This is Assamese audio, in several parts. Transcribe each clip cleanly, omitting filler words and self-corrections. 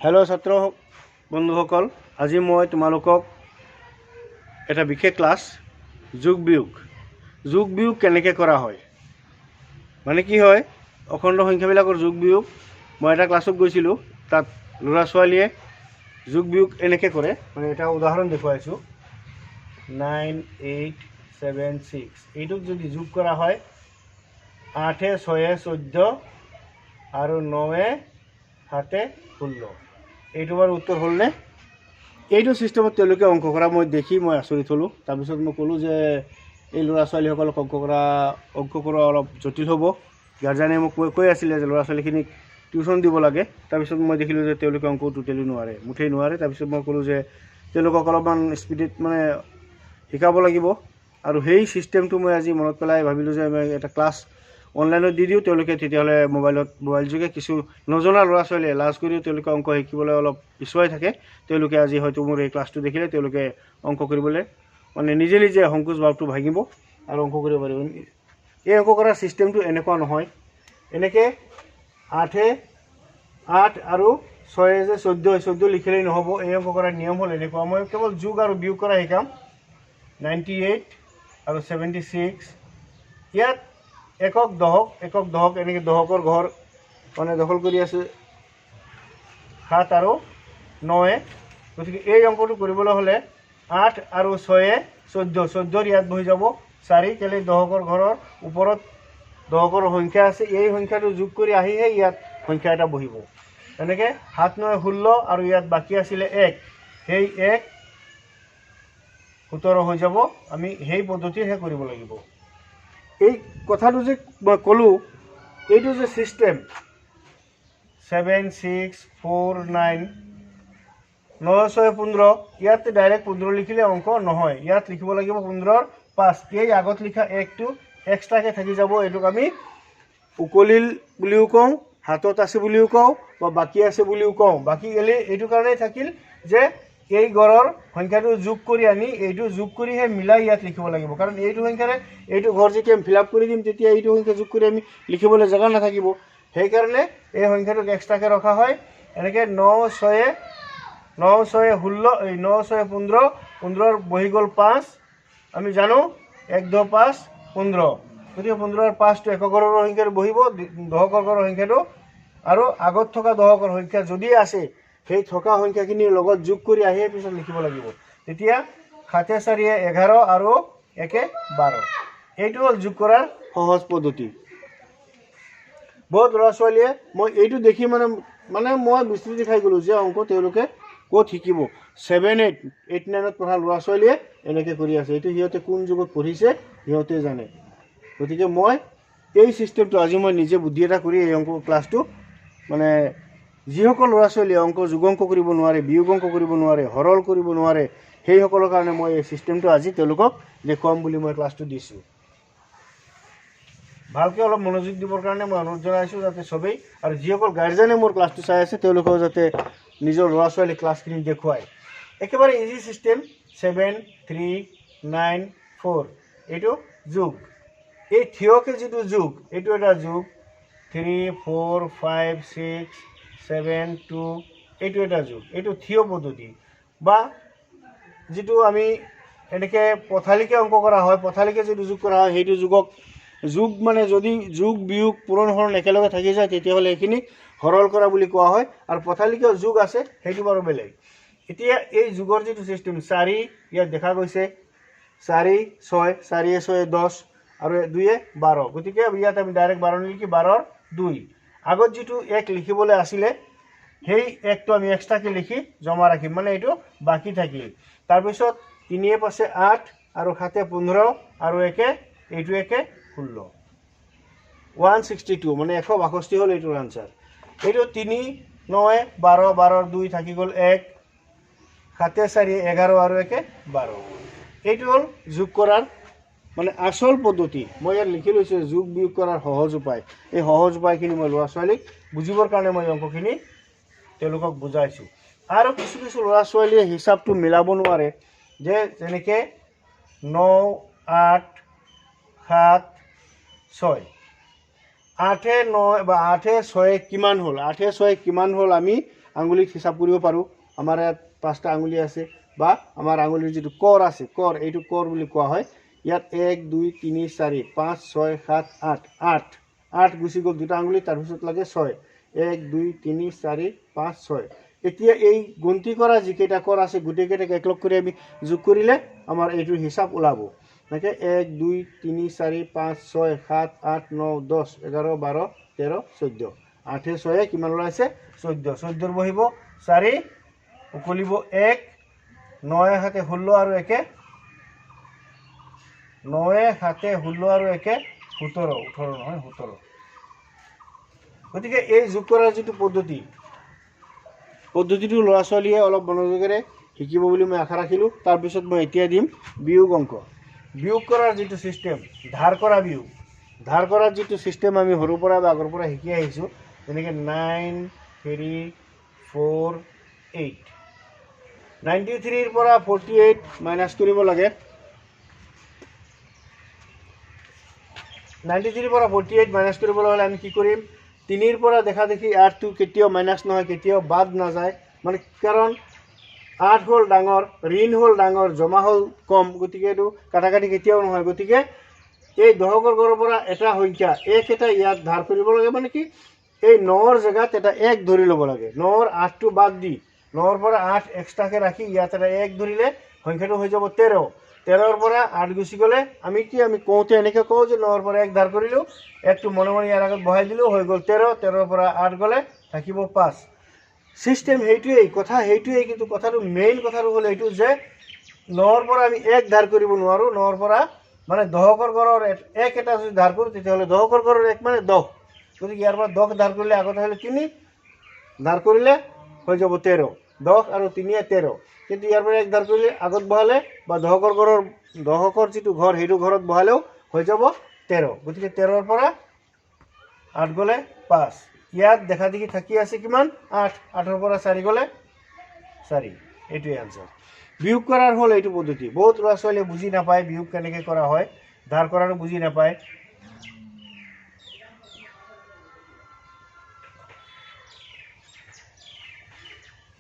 हेलो छात्र बंधुসকল আজি মই তোমালোকক এটা বিশেষ ক্লাস যোগ বিয়োগ কেনেকৈ কৰা হয় মানে কি হয় অখণ্ড সংখ্যাবিলাকৰ যোগ বিয়োগ মই এটা ক্লাছত গৈছিলো তাত ল'ৰা ছোৱালীয়ে যোগ বিয়োগ এনেকৈ কৰে মানে এটা উদাহৰণ দেখুৱাইছো 9876 এইটোক যদি যোগ কৰা হয় 8 6 14 আৰু 9 7 16 এইটো বাৰ উত্তৰ হ'ল নে এইটো সিস্টেমত তেওঁলোকে অংক কৰা মই দেখি মই আচৰিত হলো তাৰ পিছত মই ক'লো যে এই ল'ৰা ছোৱালীসকলক অংক কৰা অলপ জটিল হ'ব গাৰ্জেনে মোক কৈ আছিল যে ল'ৰা ছোৱালীখিনিক টিউচন দিব লাগে তাৰ পিছত মই দেখিলোঁ যে তেওঁলোকে অংক টোটেলি নোৱাৰে মুঠেই নোৱাৰে তাৰ পিছত মই ক'লো যে তেওঁলোকক অলপমান স্পিডত মানে শিকাব লাগিব আৰু সেই সিস্টেমটো মই আজি মনত পেলাই ভাবিলোঁ যে মই এটা ক্লাছ অনলাইনত দি দিওঁ তেওঁলোকে তেতিয়াহ'লে মোবাইল যোগে কিছু নজনা ল'ৰা ছোৱালীয়ে লাজ কৰিও তেওঁলোকে অংক শিকিবলৈ অলপ পিছুৱাই থাকে তেওঁলোকে আজি হয়তো মোৰ এই ক্লাছটো দেখিলে তেওঁলোকে অংক কৰিবলৈ মানে নিজে সংকোচ ভাৱটো ভাঙিব আৰু অংক কৰিব পাৰিব এই অংক কৰাৰ সিস্টেমটো এনেকুৱা নহয় এনেকৈ 8 আৰু 6 যে 14 লিখিলেই নহ'ব এই অংক কৰাৰ নিয়ম হ'ল এনেকুৱা মই কেৱল যোগ আৰু বিয়োগ কৰা শিকাম 98 আৰু 76 ইয়াত একক দহক এনেকৈ দহকৰ ঘৰ মানে দখল কৰি আছে 7 আৰু 9 গতিকে এই অংকটো কৰিবলৈ হ'লে 8 আৰু 6 14 ইয়াত বহি যাব 4 কেলে দহকৰ ঘৰৰ ওপৰত দহকৰ সংখ্যা আছে এই সংখ্যাটো যোগ কৰি আহিহে ইয়াত সংখ্যা এটা বহিব এনেকৈ 7 9 16 আৰু ইয়াত বাকী আছিলে 1 সেই 1 17 হৈ যাব আমি সেই পদ্ধতিহে কৰিব লাগিব এই কথাটো যে মই ক'লো এইটো যে সিস্টেম 7649 9 6 15 ইয়াত ডাইৰেক্ট 15 লিখিলে অংক নহয় ইয়াত লিখিব লাগিব 15 5 এই আগত লিখা 1টো এক্সট্ৰাকে থাকি যাব এইটোক আমি উকলিল বুলিও কওঁ হাতত আছে বুলিও কওঁ বা বাকী আছে বুলিও কওঁ বাকী এলে এইটো কাৰণেই থাকিল যে এই ঘৰৰ সংখ্যাটো যোগ কৰি আনি এইটো যোগ কৰিহে মিলাই ইয়াত লিখিব লাগিব কাৰণ এইটো সংখ্যাৰে এইটো ঘৰ যেতিয়া ফিল আপ কৰি দিম তেতিয়া এইটো সংখ্যা যোগ কৰি আমি লিখিবলৈ জাগা নাথাকিব সেইকাৰণে এই সংখ্যাটোক এক্সট্ৰাকে ৰখা হয় এনেকৈ 9 6 16 এই 9 6 15 15 বহি গ'ল 5 আমি জানো 1 2 5 15 গতিকে 15 5টো একক ঘৰৰ সংখ্যাটো বহিব দহকৰ ঘৰৰ সংখ্যাটো আৰু আগত থকা দহকৰ সংখ্যা যদি আছে সেই থকা সংখ্যাখিনিৰ লগত যোগ কৰি আহিয়ে পিছত লিখিব লাগিব তেতিয়া 7 4 11 আৰু 1 12 এইটো হ'ল যোগ কৰাৰ সহজ পদ্ধতি বহুত ল'ৰা ছোৱালীয়ে মই এইটো দেখি মানে মই বিস্মৃতি খাই গ'লোঁ যে অংক তেওঁলোকে ক'ত শিকিব 7 8 8 9ত পঢ়া ল'ৰা ছোৱালীয়ে এনেকৈ কৰি আছে এইটো সিহঁতে কোন যুগত পঢ়িছে সিহঁতে জানে গতিকে মই এই সিস্টেমটো আজি মই নিজে বুদ্ধি এটা কৰি এই অংক ক্লাছটো মানে যিসকল ল'ৰা ছোৱালীয়ে অংক যোগ অংক কৰিব নোৱাৰে বিয়োগ অংক কৰিব নোৱাৰে সৰল কৰিব নোৱাৰে সেইসকলৰ কাৰণে মই এই সিস্টেমটো আজি তেওঁলোকক দেখুৱাম বুলি মই ক্লাছটো দিছোঁ ভালকৈ অলপ মনোযোগ দিবৰ কাৰণে মই অনুৰোধ জনাইছোঁ যাতে চবেই আৰু যিসকল গাৰ্জেনে মোৰ ক্লাছটো চাই আছে তেওঁলোকেও যাতে নিজৰ ল'ৰা ছোৱালী ক্লাছখিনি দেখুৱায় একেবাৰে ইজি সিস্টেম 7 3 9 4 এইটো যোগ এই থিয়কে যিটো যোগ এইটো এটা যোগ 3 4 5 6 7 2 এইটো এটা যোগ এইটো থিয় পদ্ধতি বা যিটো আমি এনেকৈ পথালিকে অংক কৰা হয় পথালিকে যিটো যোগ কৰা হয় সেইটো যোগ মানে যদি যোগ বিয়োগ পূৰণ হৰণ একেলগে থাকি যায় তেতিয়াহ'লে এইখিনি সৰল কৰা বুলি কোৱা হয় আৰু পথালিকে যোগ আছে সেইটো বাৰু বেলেগ এতিয়া এই যোগৰ যিটো সিস্টেম 4 ইয়াত দেখা গৈছে 4 6 4 6 10 আৰু 2 12 গতিকে ইয়াত আমি ডাইৰেক্ট 12 লিখি 12 2 আগত যিটো 1 লিখিবলৈ আছিলে সেই 1টো আমি এক্সট্ৰাকে লিখি জমা ৰাখিম মানে এইটো বাকী থাকিল তাৰপিছত 3 5 8 আৰু 7 15 আৰু 1 এইটো 1 16 162 মানে 162 হ'ল এইটোৰ আনসাৰ এইটো 3 9 12 12 2 থাকি গ'ল 1 7 4 11 আৰু 1 12 এইটো হ'ল যোগ কৰাৰ মানে আসল পদ্ধতি মই ইয়াত লিখি লৈছোঁ যোগ বিয়োগ কৰাৰ সহজ উপায় এই সহজ উপায়খিনি মই ল'ৰা ছোৱালীক বুজিবৰ কাৰণে মই অংকখিনি তেওঁলোকক বুজাইছোঁ আৰু কিছু ল'ৰা ছোৱালীয়ে হিচাপটো মিলাব নোৱাৰে যে যেনেকৈ 9 8 7 6 8 9 বা 8 6 কিমান হ'ল 8 6 কিমান হ'ল আমি আঙুলিত হিসাব কৰিব পাৰোঁ আমাৰ ইয়াত 5টা আঙুলি আছে বা আমাৰ আঙুলিৰ যিটো কৰ আছে কৰ এইটো কৰ বুলি কোৱা হয় ইয়াত 1 2 3 4 5 6 7 8 8 গুচি গ'ল দুটা আঙুলি তাৰপিছত লাগে 6 1 2 3 4 5 6 এতিয়া এই গন্তি কৰা যিকেইটা কৰ আছে গোটেইকেইটাক একলগ কৰি আমি যোগ কৰিলে আমাৰ এইটোৰ হিসাব ওলাব নাকি 1 2 3 4 5 6 7 8 9 10 11 12 13 14 8 6 কিমান ওলাইছে 14 14 বহিব 4 উকলিব 1 9 হাতে 16 আৰু 1 9 হাতে 16 আৰু 1 17 18 নহয় 17 গতিকে এই যোগ কৰাৰ যিটো পদ্ধতিটো ল'ৰা ছোৱালীয়ে অলপ মনোযোগেৰে শিকিব বুলি মই আশা ৰাখিলোঁ তাৰপিছত মই এতিয়া দিম বিয়োগ অংক বিয়োগ কৰাৰ যিটো সিস্টেম ধাৰ কৰা বিয়োগ ধাৰ কৰাৰ যিটো সিস্টেম আমি সৰুৰ পৰা বা আগৰ পৰা শিকি আহিছোঁ যেনেকৈ 9 3 4 8 93 ৰ পৰা 48 মাইনাছ কৰিব লাগে 93 ৰ পৰা 48 মাইনাছ কৰিবলৈ হ'লে আমি কি কৰিম 3 ৰ পৰা দেখা দেখি 8 টো কেতিয়াও মাইনাছ নহয় কেতিয়াও বাদ নাযায় মানে কাৰণ 8 হ'ল ডাঙৰ ঋণ হ'ল ডাঙৰ জমা হ'ল কম গতিকে এইটো কাটাকাটি কেতিয়াও নহয় গতিকে এই দশকৰ ঘৰৰ পৰা এটা সংখ্যা 1 এটা ইয়াত ধাৰ কৰিব লাগে মানে কি এই 9 ৰ জেগাত এটা 1 ধৰি ল'ব লাগে 9 ৰ 8 টো বাদ দি 9 ৰ পৰা 8 এক্সট্ৰাকে ৰাখি ইয়াত এটা 1 ধৰিলে সংখ্যাটো হৈ যাব 13 13 ৰ পৰা 8 গুচি গ'লে আমি কওঁতে এনেকৈ কওঁ যে 9 ৰ পৰা 1 ধাৰ কৰিলোঁ 1 টো মনে মনে ইয়াৰ আগত বহাই দিলোঁ হৈ গ'ল 13 13 ৰ পৰা 8 গ'লে থাকিব 5 সিস্টেম সেইটোৱেই কথা সেইটোৱেই কিন্তু কথাটো মেইন কথাটো হ'ল এইটো যে 9 ৰ পৰা আমি 1 ধাৰ কৰিব নোৱাৰোঁ 9 ৰ পৰা মানে দশকৰ ঘৰৰ 1 এটা যদি ধাৰ কৰোঁ তেতিয়াহ'লে দশকৰ ঘৰৰ 1 মানে 10 গতিকে ইয়াৰ পৰা 10 ধাৰ কৰিলে আগত হ'লে 3 ধাৰ কৰিলে হৈ যাব 13 10 আৰু 3 13 কিন্তু ইয়াৰ পৰা 1 ধাৰ কৰিলে আগত বহালে বা দশকৰ যিটো ঘৰ সেইটো ঘৰত বহালেও হৈ যাব 13 গতিকে 13 ৰ পৰা 8 গ'লে 5 ইয়াত দেখা দেখি থাকি আছে কিমান 8 8 ৰ পৰা 4 গ'লে 4 এইটোৱে আনসাৰ বিয়োগ কৰাৰ হ'ল এইটো পদ্ধতি বহুত ল'ৰা ছোৱালীয়ে বুজি নাপায় বিয়োগ কেনেকৈ কৰা হয় ধাৰ কৰাৰো বুজি নাপায়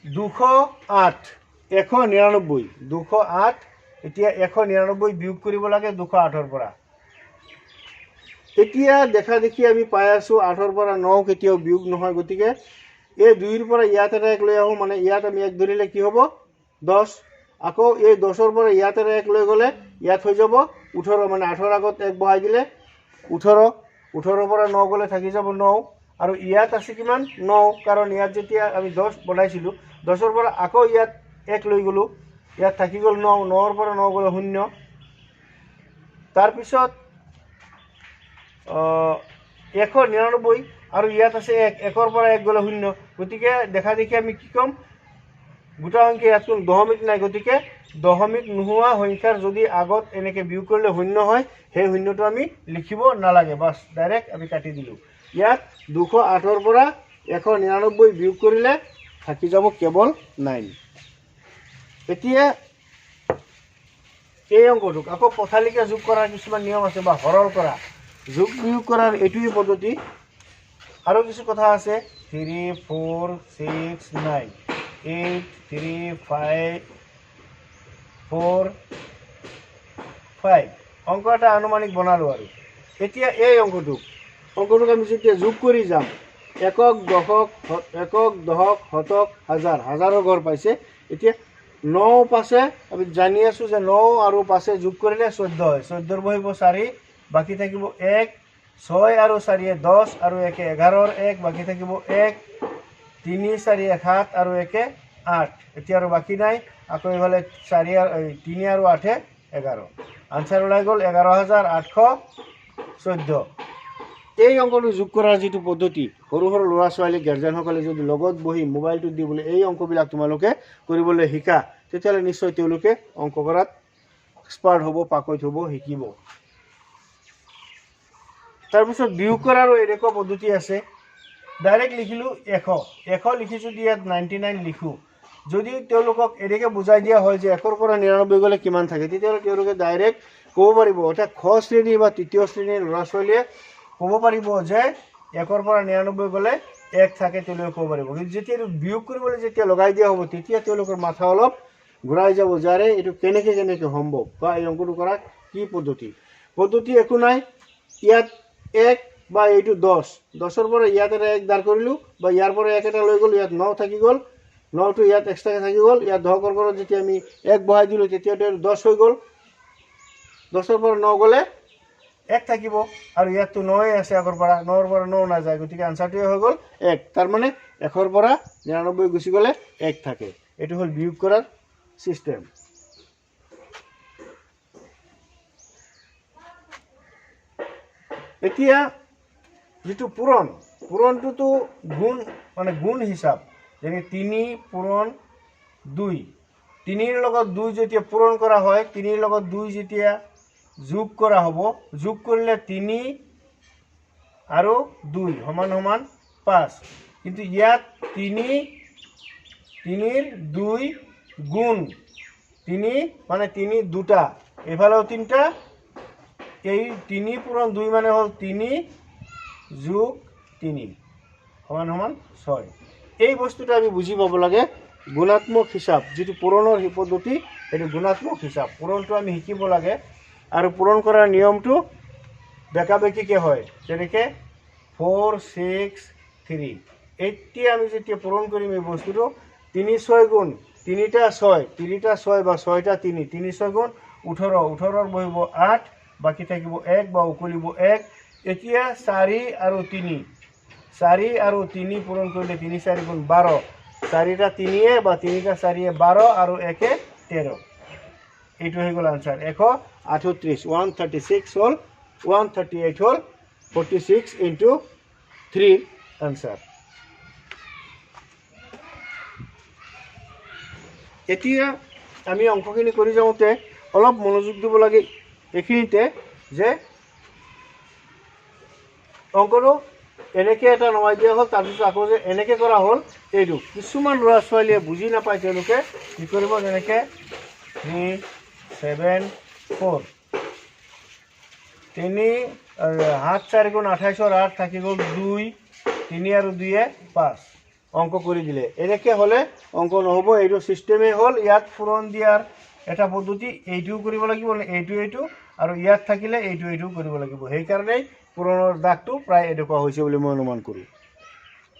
দুশ 8 199 208 এতিয়া 199 বিয়োগ কৰিব লাগে 208 ৰ পৰা এতিয়া দেখা দেখি আমি পাই আছোঁ 8 ৰ পৰা 9 কেতিয়াও বিয়োগ নহয় গতিকে এই 2 ৰ পৰা ইয়াত এটা 1 লৈ আহোঁ মানে ইয়াত আমি 1 ধৰিলে কি হ'ব 10 আকৌ এই 10 ৰ পৰা ইয়াত এটা 1 লৈ গ'লে ইয়াত হৈ যাব 18 মানে 8 ৰ আগত 1 বহাই দিলে 18 18 ৰ পৰা 9 গ'লে থাকি যাব 9 আৰু ইয়াত আছে কিমান 9 কাৰণ ইয়াত যেতিয়া আমি 10 বনাইছিলোঁ 10 ৰ পৰা আকৌ ইয়াত 1 লৈ গ'লোঁ ইয়াত থাকি গ'ল 9 9 ৰ পৰা 9 গ'লে 0 তাৰপিছত 199 আৰু ইয়াত আছে 1 ৰ পৰা 1 গ'লে 0 গতিকে দেখা দেখি আমি কি ক'ম গোটা সংখ্যা ইয়াত কোনো দশমিক নাই গতিকে দশমিক নোহোৱা সংখ্যাৰ যদি আগত এনেকৈ বিয়োগ কৰিলে 0 হয় সেই 0টো আমি লিখিব নালাগে বাছ ডাইৰেক্ট আমি কাটি দিলোঁ ইয়াত 208 ৰ পৰা 199 বিয়োগ কৰিলে থাকি যাব কেৱল 9 এতিয়া এই অংকটোক আকৌ পথালিকে যোগ কৰাৰ কিছুমান নিয়ম আছে বা সৰল কৰা যোগ বিয়োগ কৰাৰ এইটোৱেই পদ্ধতি আৰু কিছু কথা আছে 3 4 6 9 8 3 5 4 5 অংক এটা আনুমানিক বনালোঁ আৰু এতিয়া এই অংকটোক আমি যেতিয়া যোগ কৰি যাম একক দশক শতক হাজাৰ হাজাৰৰ ঘৰ পাইছে এতিয়া 9 পাছে আমি জানি আছোঁ যে 9 আৰু পাছে যোগ কৰিলে 14 হয় 14 বহিব 4 বাকী থাকিব 1 6 আৰু 4 10 আৰু 1 11 1 বাকী থাকিব 1 3 4 7 আৰু 1 8 এতিয়া আৰু বাকী নাই আকৌ এইফালে 3 আৰু 8 11 আনসাৰ ওলাই গ'ল 11814 এই অংকটো যোগ কৰাৰ যিটো পদ্ধতি সৰু সৰু ল'ৰা ছোৱালী গাৰ্জেনসকলে যদি লগত বহি মোবাইলটো দি বোলে এই অংকবিলাক তোমালোকে কৰিবলৈ শিকা তেতিয়াহ'লে নিশ্চয় তেওঁলোকে অংক কৰাত এক্সপাৰ্ট হ'ব পাকৈত হ'ব শিকিব তাৰপিছত বিয়োগ কৰাৰো এনেকুৱা পদ্ধতি আছে ডাইৰেক্ট লিখিলোঁ 100 লিখি যদি ইয়াত 99 লিখোঁ যদি তেওঁলোকক এনেকৈ বুজাই দিয়া হয় যে 1 ৰ পৰা 99 গ'লে কিমান থাকে তেতিয়াহ'লে তেওঁলোকে ডাইৰেক্ট ক'ব পাৰিব অৰ্থাৎ খ শ্ৰেণী বা তৃতীয় শ্ৰেণীৰ ল'ৰা ছোৱালীয়ে ক'ব পাৰিব যে 1 ৰ পৰা 99 গ'লে 1 থাকে তেওঁলোকে ক'ব পাৰিব। কিন্তু যেতিয়া এইটো বিয়োগ কৰিবলৈ যেতিয়া লগাই দিয়া হ'ব তেতিয়া তেওঁলোকৰ মাথা অলপ ঘূৰাই যাব যাৰে এইটো কেনেকৈ সম্ভৱ বা এই অংকটো কৰা কি পদ্ধতি একো নাই। ইয়াত 1 বা এইটো 10 10ৰ পৰা ইয়াত এটা 1 দাঁৰ কৰিলোঁ বা ইয়াৰ পৰা 1 এটা লৈ গ'ল, ইয়াত 9 থাকি গ'ল, 9টো ইয়াত এক্সট্ৰাকৈ থাকি গ'ল, ইয়াত 10 ঘৰত যেতিয়া আমি 1 বহাই দিলোঁ তেতিয়া 10 হৈ গ'ল, 10ৰ পৰা 9 গ'লে 1 থাকিব আৰু ইয়াততো 9 আছে আগৰ পৰা, 9ৰ পৰা 9 নাযায়, গতিকে আনচাৰটোৱে হৈ গ'ল 1। তাৰমানে 1ৰ পৰা 99 গুচি গ'লে 1 থাকে। এইটো হ'ল বিয়োগ কৰাৰ চিষ্টেম। এতিয়া যিটো পূৰণটোতো গুণ হিচাপ, যেনে 3 পূৰণ 2, 3ৰ লগত 2 যেতিয়া পূৰণ কৰা হয়, 3ৰ লগত 2 যেতিয়া যোগ কৰা হ'ব, যোগ কৰিলে 3 আৰু 2 সমান 5। কিন্তু ইয়াত 3ৰ 2 গুণ 3 মানে 3 দুটা, এফালেও 3টা, এই 3 পূৰণ 2 মানে হ'ল 3 যোগ 3 সমান 6। এই বস্তুটো আমি বুজি পাব লাগে। গুণাত্মক হিচাপ যিটো পূৰণৰ পদ্ধতি, সেইটো গুণাত্মক হিচাপ। পূৰণটো আমি শিকিব লাগে আৰু পূৰণ কৰাৰ নিয়মটো বেকাবেকিকৈ হয়, যেনেকৈ 4 6 3। এতিয়া আমি যেতিয়া পূৰণ কৰিম এই বস্তুটো 3 6 গুণ 3টা 6, 3টা 6 বা 6টা 3, 3 6 গুণ 18, 18ৰ বহিব 8, বাকী থাকিব 1 বা উকলিব 1। এতিয়া 4 আৰু 3, 4 আৰু 3 পূৰণ কৰিলে 3 4 গুণ 12, 4টা 3 বা 3টা 4 12 আৰু 1 13। এইটো হৈ গ'ল আনচাৰ 138। 136 হ'ল 138 হ'ল 46 ইনটু 3 আনচাৰ। এতিয়া আমি অংকখিনি কৰি যাওঁতে অলপ মনোযোগ দিব লাগে এইখিনিতে যে অংকটো এনেকৈ এটা নমাই দিয়া হ'ল, তাৰপিছত আকৌ যে এনেকৈ কৰা হ'ল, এইটো কিছুমান ল'ৰা ছোৱালীয়ে বুজি নাপায়, তেওঁলোকে কি কৰিব, যেনেকৈ 3 7 4, 3 7 4 গুণ 28ৰ 8 থাকি গ'ল 2, 3 আৰু 2 5, অংক কৰি দিলে। এনেকৈ হ'লে অংক নহ'ব। এইটো ছিষ্টেমেই হ'ল ইয়াত পূৰণ দিয়াৰ এটা পদ্ধতি, এইটোও কৰিব লাগিব, এইটো আৰু ইয়াত থাকিলে এইটো কৰিব লাগিব। সেইকাৰণেই পূৰণৰ দাগটো প্ৰায় এনেকুৱা হৈছে বুলি মই অনুমান কৰোঁ।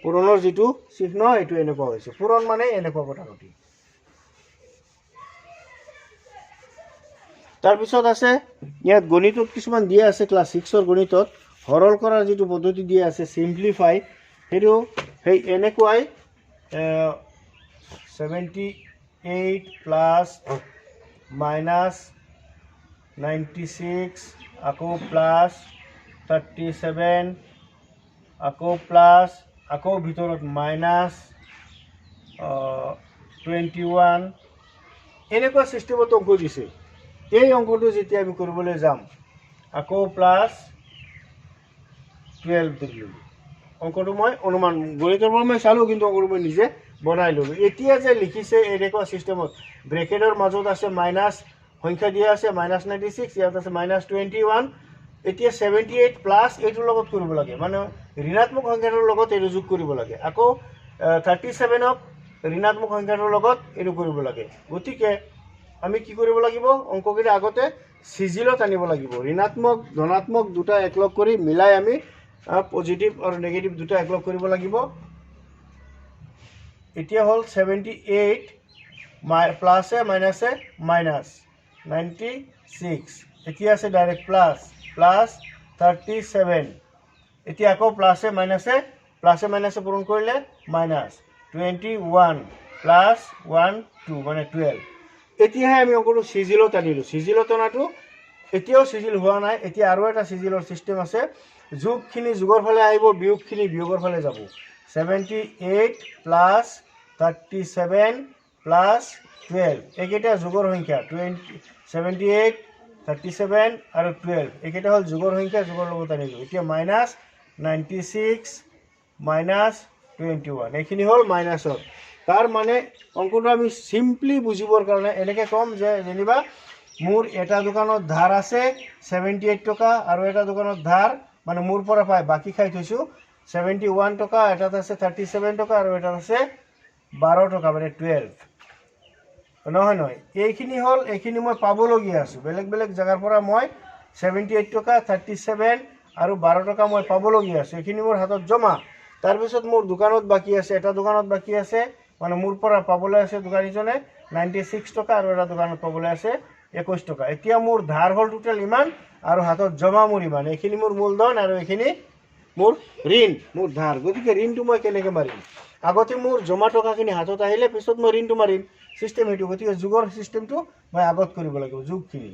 পূৰণৰ যিটো চিহ্ন এইটো এনেকুৱা হৈছে, পূৰণ মানে এনেকুৱা কথাটি। তাৰপিছত আছে ইয়াত গণিতত কিছুমান দিয়া আছে, ক্লাছ 6ৰ গণিতত সৰল কৰাৰ যিটো পদ্ধতি দিয়া আছে, চিম্পলিফাই, সেইটো সেই এনেকুৱাই 78 প্লাছ মাইনাছ 96 আকৌ প্লাছ 37 আকৌ প্লাছ আকৌ ভিতৰত মাইনাছ 21 এনেকুৱা চিষ্টেমত অংক দিছে। এই অংকটো যেতিয়া আমি কৰিবলৈ যাম আকৌ প্লাছ 12 দিলোঁ। অংকটো মই অনুমান গণিতৰ পৰা মই চালোঁ, কিন্তু অংকটো মই নিজে বনাই ল'লোঁ। এতিয়া যে লিখিছে এনেকুৱা চিষ্টেমত ব্ৰেকেটৰ মাজত আছে মাইনাছ সংখ্যা দিয়া আছে -96, ইয়াত আছে -21। এতিয়া 78 প্লাছ এইটোৰ লগত কৰিব লাগে, মানে ঋণাত্মক সংখ্যাটোৰ লগত এইটো যোগ কৰিব লাগে। আকৌ 37ক ঋণাত্মক সংখ্যাটোৰ লগত এইটো কৰিব লাগে। গতিকে আমি কি কৰিব লাগিব, অংককেইটা আগতে চিজিলত আনিব লাগিব। ঋণাত্মক ধনাত্মক দুটা একলগ কৰি মিলাই আমি পজিটিভ আৰু নেগেটিভ দুটা একলগ কৰিব লাগিব। এতিয়া হ'ল 78 প্লাছে মাইনাছে মাইনাছ 96, এতিয়া আছে ডাইৰেক্ট প্লাছ 37। এতিয়া আকৌ প্লাছে মাইনাছে পূৰণ কৰিলে মাইনাছ 21 প্লাছ 1 2 মানে 12। এতিয়াহে আমি অংকটো চিজিলত আনিলোঁ। চিজিলত অনাটো এতিয়াও চিজিল হোৱা নাই। এতিয়া আৰু এটা চিজিলৰ চিষ্টেম আছে, যোগখিনি যোগৰ ফালে আহিব, বিয়োগখিনি বিয়োগৰ ফালে যাব। 78 প্লাছ 37 প্লাছ 12 এইকেইটা যোগৰ সংখ্যা, 78 37 আৰু 12 এইকেইটা হ'ল যোগৰ সংখ্যা, যোগৰ লগত আনিলোঁ। এতিয়া মাইনাছ 96 মাইনাছ 21 এইখিনি হ'ল মাইনাছৰ। তাৰ মানে অংকটো আমি চিম্পলি বুজিবৰ কাৰণে এনেকৈ ক'ম যে যেনিবা মোৰ এটা দোকানত ধাৰ আছে 78 টকা আৰু এটা দোকানত ধাৰ মানে মোৰ পৰা পাই বাকী খাই থৈছোঁ 71 টকা, এটাত আছে 37 টকা আৰু এটাত আছে 12 টকা, মানে 12 নহয় নহয়। এইখিনি হ'ল, এইখিনি মই পাবলগীয়া আছোঁ। বেলেগ বেলেগ জেগাৰ পৰা মই 78 টকা, 37 আৰু 12 টকা মই পাবলগীয়া আছোঁ। এইখিনি মোৰ হাতত জমা। তাৰপিছত মোৰ দোকানত বাকী আছে, এটা দোকানত বাকী আছে, মানে মোৰ পৰা পাবলৈ আছে দোকানীজনে 96 টকা আৰু এটা দোকানত পাবলৈ আছে 21 টকা। এতিয়া মোৰ ধাৰ হ'ল টোটেল ইমান আৰু হাতত জমা মোৰ ইমান। এইখিনি মোৰ মূলধন আৰু এইখিনি মোৰ ঋণ, মোৰ ধাৰ। গতিকে ঋণটো মই কেনেকৈ মাৰিম? আগতে মোৰ জমা টকাখিনি হাতত আহিলে পিছত মই ঋণটো মাৰিম, চিষ্টেম সেইটো। গতিকে যোগৰ চিষ্টেমটো মই আগত কৰিব লাগিব, যোগখিনি।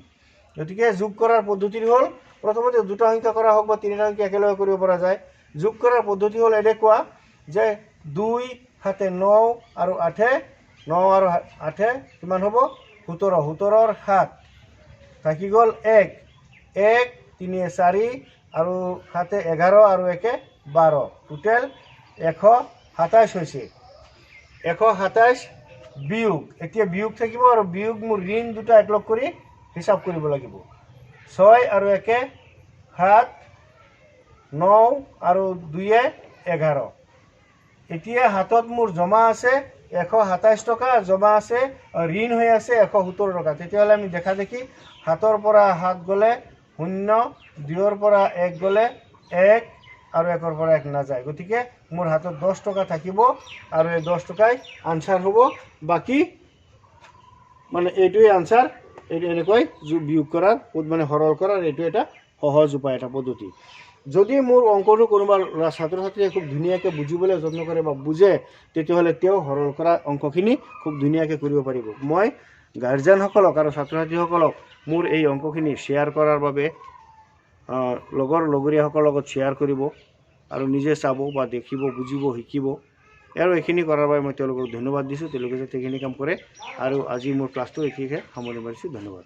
গতিকে যোগ কৰাৰ পদ্ধতি হ'ল, প্ৰথমতে দুটা সংখ্যা কৰা হওক বা তিনিটা সংখ্যা একেলগে কৰিব পৰা যায়। যোগ কৰাৰ পদ্ধতি হ'ল এনেকুৱা যে 2 7 9 আৰু 8 9 আৰু 8 কিমান হ'ব? 17। 17ৰ 7 থাকি গ'ল 1 1 3 4 আৰু 7 11 আৰু 1 12, টোটেল 127 হৈছে। 127 বিয়োগ, এতিয়া বিয়োগ থাকিব আৰু বিয়োগ মোৰ ঋণ দুটা একলগ কৰি হিচাপ কৰিব লাগিব। 6 আৰু 1 7 9 আৰু 2 11। এতিয়া হাতত মোৰ জমা আছে 127 টকা, জমা আছে ঋণ হৈ আছে 117 টকা। তেতিয়াহ'লে আমি দেখা দেখি 7ৰ পৰা 7 গ'লে 0, 2ৰ পৰা 1 গ'লে 1 আৰু 1ৰ পৰা 1 নাযায়। গতিকে মোৰ হাতত 10 টকা থাকিব আৰু এই 10 টকাই আনচাৰ হ'ব। বাকী মানে এইটোৱে আনচাৰ। এইটো এনেকৈ বিয়োগ কৰাৰ, মানে সৰল কৰাৰ এইটো এটা সহজ উপায়, এটা পদ্ধতি। যদি মোৰ অংকটো কোনোবা ছাত্ৰ ছাত্ৰীয়ে খুব ধুনীয়াকৈ বুজিবলৈ যত্ন কৰে বা বুজে, তেতিয়াহ'লে তেওঁ সৰল কৰা অংকখিনি খুব ধুনীয়াকৈ কৰিব পাৰিব। মই গাৰ্জেনসকলক আৰু ছাত্ৰ ছাত্ৰীসকলক মোৰ এই অংকখিনি শ্বেয়াৰ কৰাৰ বাবে লগৰীয়াসকলৰ লগত শ্বেয়াৰ কৰিব আৰু নিজে চাব বা দেখিব, বুজিব, শিকিব। আৰু এইখিনি কৰাৰ বাবে মই তেওঁলোকক ধন্যবাদ দিছোঁ। তেওঁলোকে যাতে এইখিনি কাম কৰে। আৰু আজি মোৰ ক্লাছটো এইখিনিতে সামৰণি মাৰিছোঁ। ধন্যবাদ।